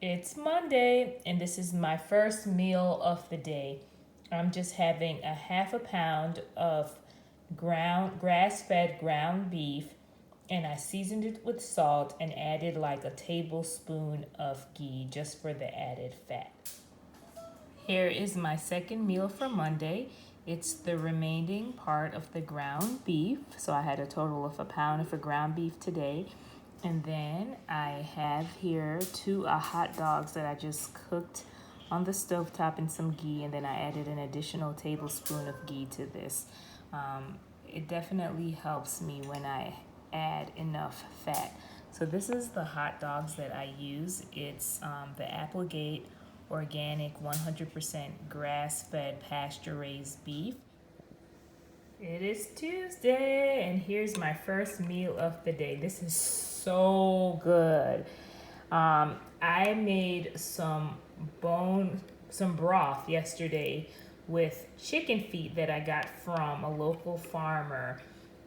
It's Monday, and this is my first meal of the day. I'm just having a half a pound of grass-fed ground beef, and I seasoned it with salt and added like a tablespoon of ghee just for the added fat. Here is my second meal for Monday. It's the remaining part of the ground beef. So I had a total of a pound of a ground beef today. And then I have here two hot dogs that I just cooked on the stovetop in some ghee, and then I added an additional tablespoon of ghee to this. It definitely helps me when I add enough fat. So this is the hot dogs that I use. It's the Applegate organic 100% grass-fed pasture-raised beef. It is Tuesday, and here's my first meal of the day. This is so good. I made some broth yesterday with chicken feet that I got from a local farmer,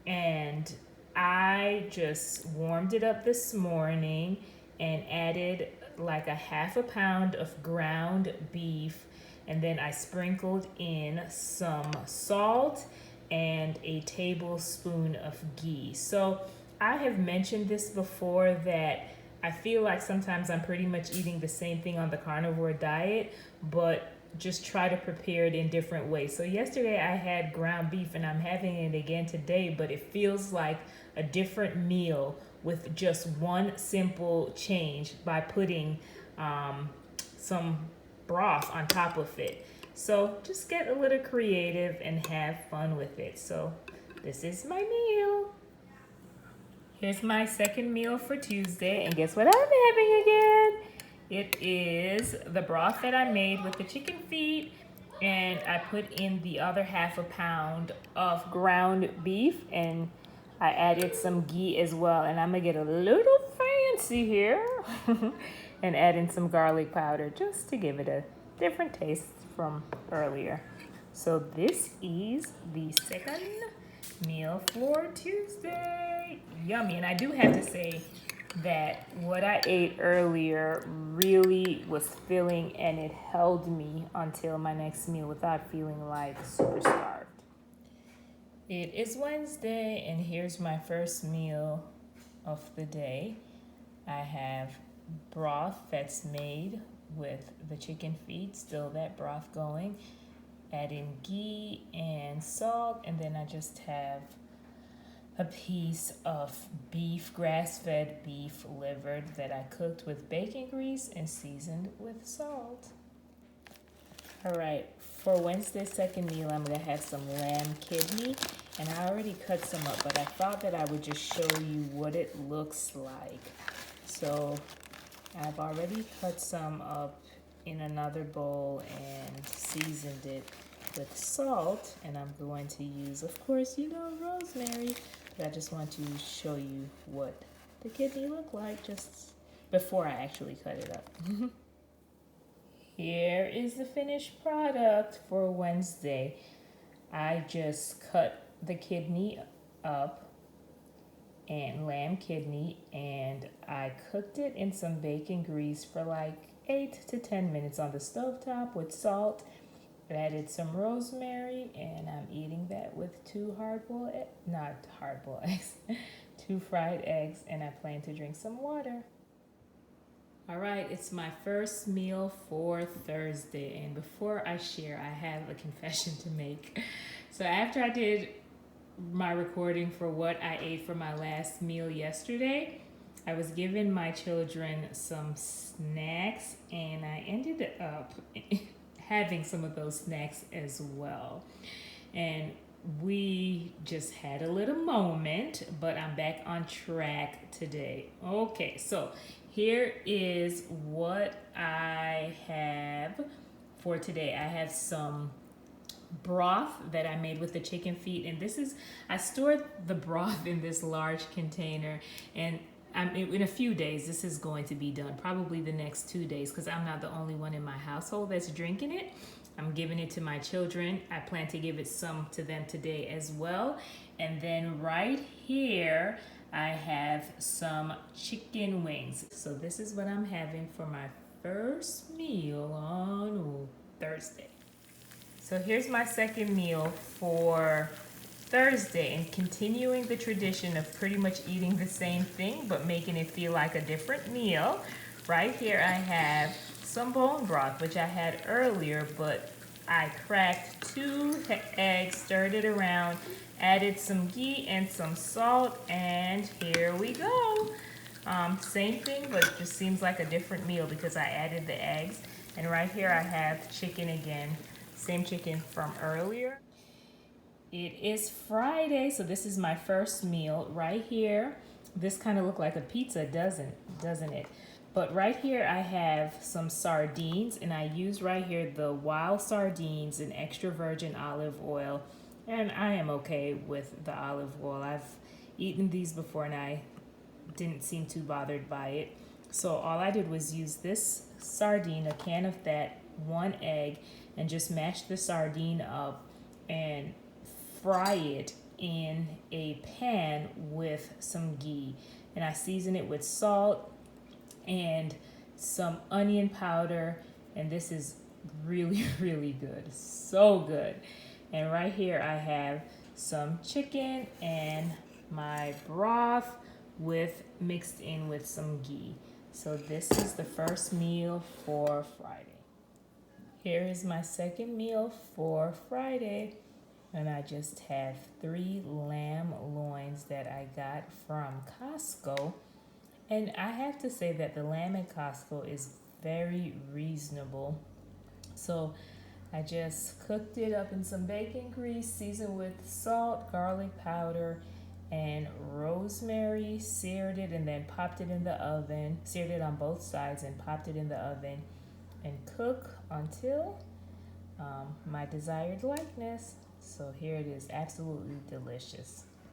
and I just warmed it up this morning and added like a half a pound of ground beef, and then I sprinkled in some salt and a tablespoon of ghee. So I have mentioned this before that I feel like sometimes I'm pretty much eating the same thing on the carnivore diet, but just try to prepare it in different ways. So yesterday I had ground beef and I'm having it again today, but it feels like a different meal with just one simple change by putting some broth on top of it. So just get a little creative and have fun with it. So this is my meal. Here's my second meal for Tuesday, and guess what I'm having again? It is the broth that I made with the chicken feet, and I put in the other half a pound of ground beef, and I added some ghee as well, and I'm gonna get a little fancy here and add in some garlic powder just to give it a different taste from earlier. So this is the second meal for Tuesday. Yummy. And I do have to say that what I ate earlier really was filling, and it held me until my next meal without feeling like super starved. It is Wednesday, and here's my first meal of the day. I have broth that's made with the chicken feet, still that broth going. Add in ghee and salt, and then I just have a piece of beef, grass-fed beef liver that I cooked with bacon grease and seasoned with salt. All right, for Wednesday's second meal, I'm gonna have some lamb kidney, and I already cut some up, but I thought that I would just show you what it looks like. So I've already cut some up in another bowl and seasoned it with salt, and I'm going to use, of course, rosemary, but I just want to show you what the kidney look like just before I actually cut it up. Here is the finished product for Wednesday. I just cut the kidney up, and lamb kidney, and I cooked it in some bacon grease for like 8 to 10 minutes on the stovetop with salt. Added some rosemary, and I'm eating that with two eggs, two fried eggs, and I plan to drink some water. All right, it's my first meal for Thursday, and before I share, I have a confession to make. So after I did my recording for what I ate for my last meal yesterday, I was giving my children some snacks, and I ended up having some of those snacks as well. And we just had a little moment, but I'm back on track today. Okay, so here is what I have for today. I have some broth that I made with the chicken feet, and I stored the broth in this large container, and in a few days this is going to be done, probably the next 2 days, because I'm not the only one in my household that's drinking it. I'm giving it to my children. I plan to give it some to them today as well. And then right here I have some chicken wings. So this is what I'm having for my first meal on Thursday. So here's my second meal for Thursday, and continuing the tradition of pretty much eating the same thing but making it feel like a different meal. Right here I have some bone broth, which I had earlier, but I cracked 2 eggs, stirred it around, added some ghee and some salt, and here we go. Same thing, but it just seems like a different meal because I added the eggs. And right here I have chicken again, same chicken from earlier. It is Friday, so this is my first meal right here. This kind of looked like a pizza, doesn't it? But right here I have some sardines, and I use right here the wild sardines in extra virgin olive oil, and I am okay with the olive oil. I've eaten these before and I didn't seem too bothered by it. So all I did was use this sardine, a can of that, 1 egg, and just mash the sardine up and fry it in a pan with some ghee. And I season it with salt and some onion powder, and this is really really good, so good. And right here I have some chicken and my broth with mixed in with some ghee. So this is the first meal for Friday. Here is my second meal for Friday, and I just have 3 lamb loins that I got from Costco. And I have to say that the lamb at Costco is very reasonable. So I just cooked it up in some bacon grease, seasoned with salt, garlic powder, and rosemary, seared it, and then popped it in the oven, seared it on both sides and popped it in the oven, and cook until my desired likeness. So here it is, absolutely delicious.